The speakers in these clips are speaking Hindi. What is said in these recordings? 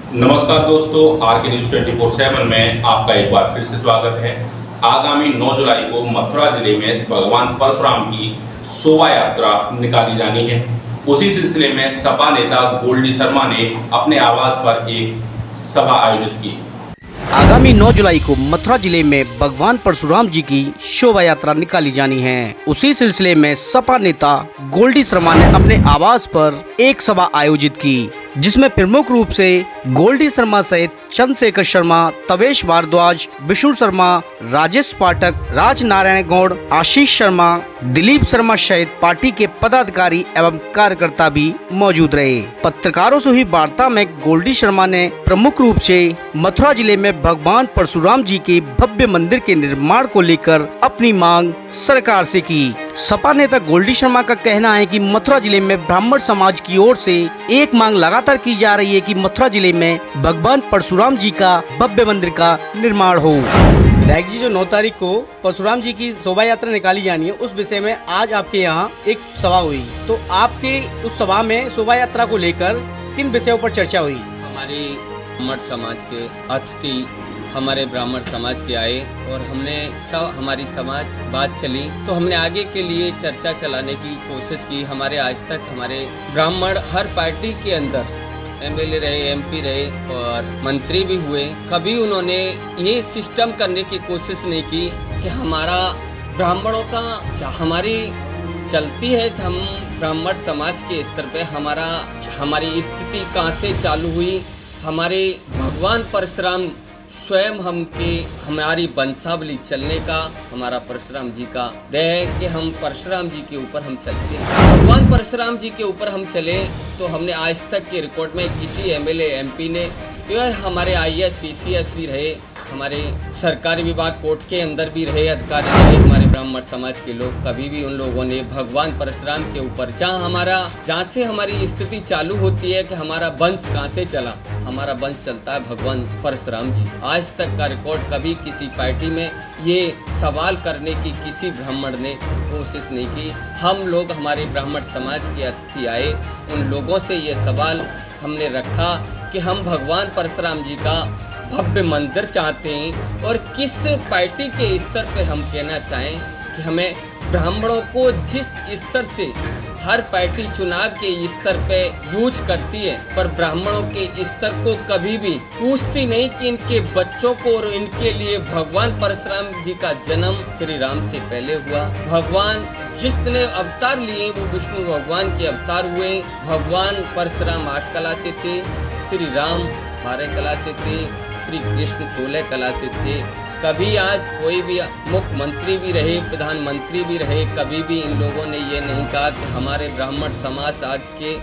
नमस्कार दोस्तों, आर के न्यूज 24/7 में आपका एक बार फिर से स्वागत है। आगामी 9 जुलाई को मथुरा जिले में भगवान परशुराम की शोभा यात्रा निकाली जानी है। उसी सिलसिले में सपा नेता गोल्डी शर्मा ने अपने आवास पर एक सभा आयोजित की। आगामी 9 जुलाई को मथुरा जिले में भगवान परशुराम जी की शोभा यात्रा निकाली जानी है। उसी सिलसिले में सपा नेता गोल्डी शर्मा ने अपने आवास पर एक सभा आयोजित की, जिसमें प्रमुख रूप से गोल्डी शर्मा सहित चंद्रशेखर शर्मा, तवेश भारद्वाज, विष्णु शर्मा, राजेश पाठक, राज नारायण गौड़, आशीष शर्मा, दिलीप शर्मा सहित पार्टी के पदाधिकारी एवं कार्यकर्ता भी मौजूद रहे। पत्रकारों से हुई वार्ता में गोल्डी शर्मा ने प्रमुख रूप से मथुरा जिले में भगवान परशुराम जी के भव्य मंदिर के निर्माण को लेकर अपनी मांग सरकार से की। सपा नेता गोल्डी शर्मा का कहना है कि मथुरा जिले में ब्राह्मण समाज की ओर से एक मांग लगातार की जा रही है कि मथुरा जिले में भगवान परशुराम जी का भव्य मंदिर का निर्माण हो। विधायक जी, जो 9 तारीख को परशुराम जी की शोभा यात्रा निकाली जानी है, उस विषय में आज आपके यहाँ एक सभा हुई, तो आपके उस सभा में शोभा यात्रा को लेकर किन विषयों पर चर्चा हुई? हमारी ब्राह्मण समाज के अतिथि हमारे ब्राह्मण समाज के आए और हमने सब हमारी समाज बात चली तो हमने आगे के लिए चर्चा चलाने की कोशिश की। हमारे आज तक हमारे ब्राह्मण हर पार्टी के अंदर एमएलए रहे, एमपी रहे और मंत्री भी हुए, कभी उन्होंने ये सिस्टम करने की कोशिश नहीं की कि हमारा ब्राह्मणों का हमारी चलती है। हम ब्राह्मण समाज के स्तर पे हमारी स्थिति कहाँ से चालू हुई। हमारे भगवान परशुराम स्वयं हमारी वंशावली चलने का हमारा परशुराम जी का देह है कि हम परशुराम जी के ऊपर हम चलते हैं। भगवान परशुराम जी के ऊपर हम चले तो हमने आज तक के रिकॉर्ड में किसी एमएलए एमपी ने और हमारे आईएएस पीसीएस भी रहे, हमारे सरकारी विभाग कोर्ट के अंदर भी रहे अधिकारी रहे, हमारे ब्राह्मण समाज के लोग, कभी भी उन लोगों ने भगवान परशुराम के ऊपर जहाँ से हमारी स्थिति चालू होती है कि हमारा वंश कहाँ से चला, हमारा वंश चलता है भगवान परशुराम जी से। आज तक का रिकॉर्ड कभी किसी पार्टी में ये सवाल करने की किसी ब्राह्मण ने कोशिश नहीं की। हम लोग हमारे ब्राह्मण समाज के अतिथि आए, उन लोगों से ये सवाल हमने रखा कि हम भगवान परशुराम जी का भव्य मंदिर चाहते हैं और किस पार्टी के स्तर पे हम कहना चाहें कि हमें ब्राह्मणों को जिस स्तर से हर पार्टी चुनाव के स्तर पे यूज करती है, पर ब्राह्मणों के स्तर को कभी भी पूछती नहीं कि इनके बच्चों को और इनके लिए भगवान परशुराम जी का जन्म श्री राम से पहले हुआ। भगवान जिसने अवतार लिए वो विष्णु भगवान के अवतार हुए। भगवान परशुराम 8 कला से थे, श्री राम 12 कला से थे, श्री कृष्ण 16 कला से थे। कभी आज कोई भी मुख्यमंत्री भी रहे, प्रधानमंत्री भी रहे, कभी भी इन लोगों ने ये नहीं कहा कि हमारे ब्राह्मण समाज आज के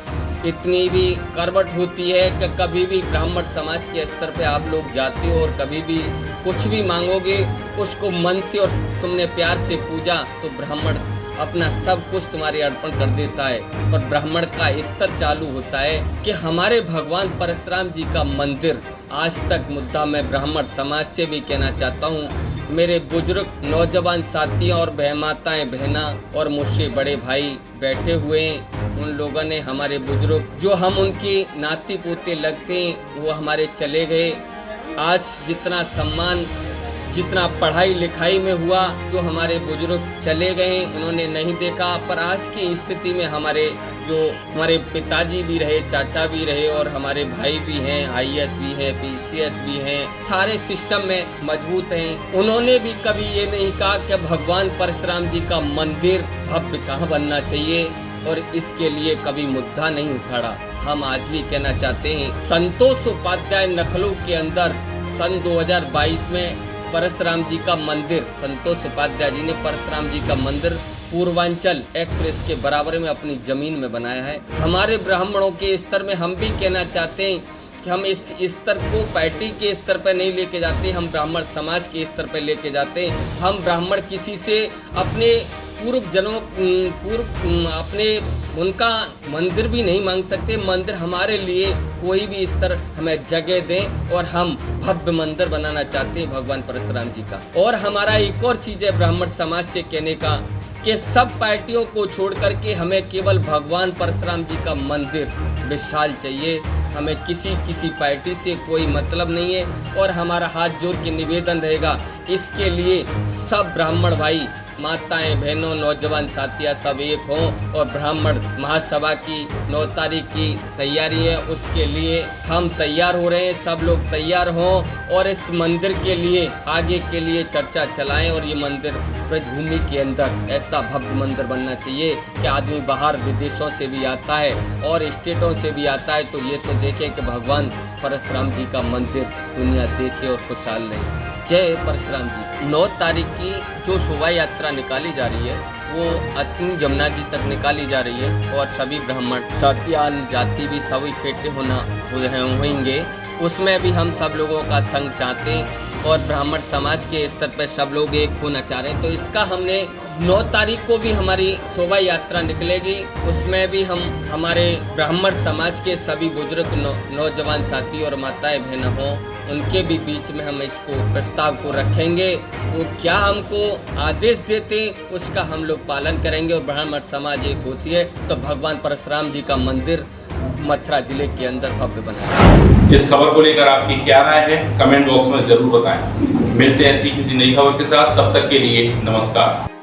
इतनी भी करवट होती है कि कभी भी ब्राह्मण समाज के स्तर पे आप लोग जाते हो और कभी भी कुछ भी मांगोगे उसको मन से और तुमने प्यार से पूजा तो ब्राह्मण अपना सब कुछ तुम्हारे अर्पण कर देता है। पर ब्राह्मण का स्तर चालू होता है कि हमारे भगवान परशुराम जी का मंदिर आज तक मुद्दा मैं ब्राह्मण समाज से भी कहना चाहता हूँ। मेरे बुजुर्ग नौजवान साथियों और बहमाताएं बहना और मुझसे बड़े भाई बैठे हुए हैं, उन लोगों ने हमारे बुजुर्ग जो हम उनके नाती पोते लगते हैं वो हमारे चले गए। आज जितना सम्मान जितना पढ़ाई लिखाई में हुआ जो हमारे बुजुर्ग चले गए उन्होंने नहीं देखा, पर आज की स्थिति में हमारे पिताजी भी रहे, चाचा भी रहे और हमारे भाई भी हैं, आईएएस भी हैं, पीसीएस भी हैं, सारे सिस्टम में मजबूत हैं। उन्होंने भी कभी ये नहीं कहा कि भगवान परशुराम जी का मंदिर भव्य कहाँ बनना चाहिए और इसके लिए कभी मुद्दा नहीं उठाड़ा। हम आज भी कहना चाहते हैं, संतोष उपाध्याय नखलू के अंदर सन 2022 में परशुराम जी का मंदिर, संतोष उपाध्याय जी ने परशुराम जी का मंदिर पूर्वांचल एक्सप्रेस के बराबर में अपनी जमीन में बनाया है। हमारे ब्राह्मणों के स्तर में हम भी कहना चाहते हैं कि हम इस स्तर को पार्टी के स्तर पर नहीं लेके जाते, हम ब्राह्मण समाज के स्तर पर लेके जाते हैं। हम ब्राह्मण किसी से अपने अपने उनका मंदिर भी नहीं मांग सकते। मंदिर हमारे लिए कोई भी स्तर हमें जगह दें और हम भव्य मंदिर बनाना चाहते हैं भगवान परशुराम जी का। और हमारा एक और चीज़ है ब्राह्मण समाज से कहने का कि सब पार्टियों को छोड़ करके हमें केवल भगवान परशुराम जी का मंदिर विशाल चाहिए हमें किसी पार्टी से कोई मतलब नहीं है और हमारा हाथ जोड़ के निवेदन रहेगा, इसके लिए सब ब्राह्मण भाई, माताएं, बहनों, नौजवान साथियाँ सब एक हों और ब्राह्मण महासभा की 9 तारीख की तैयारी है, उसके लिए हम तैयार हो रहे हैं। सब लोग तैयार हों और इस मंदिर के लिए आगे के लिए चर्चा चलाएं और ये मंदिर ब्रजभूमि के अंदर ऐसा भव्य मंदिर बनना चाहिए कि आदमी बाहर विदेशों से भी आता है और स्टेटों से भी आता है तो ये तो देखे कि भगवान परशुराम जी का मंदिर दुनिया देखे और खुशहाल रहे। जय परशुराम जी। 9 तारीख की जो शोभा यात्रा निकाली जा रही है वो अतनी जमुना जी तक निकाली जा रही है और सभी ब्राह्मण सत्यान जाति भी सभी इकट्ठे होंगे। उसमें भी हम सब लोगों का संग चाहते हैं और ब्राह्मण समाज के स्तर पर सब लोग एक होना चाह रहे हैं। तो इसका हमने 9 तारीख को भी हमारी शोभा यात्रा निकलेगी, उसमें भी हम हमारे ब्राह्मण समाज के सभी बुजुर्ग नौजवान साथी और माताएं बहनें हों, उनके भी बीच में हम इसको प्रस्ताव को रखेंगे। वो क्या हमको आदेश देते उसका हम लोग पालन करेंगे और ब्राह्मण समाज एक होती है तो भगवान परशुराम जी का मंदिर मथुरा जिले के अंदर भव्य बना। इस खबर को लेकर आपकी क्या राय है, कमेंट बॉक्स में जरूर बताएं। मिलते हैं ऐसी किसी नई खबर के साथ, तब तक के लिए नमस्कार।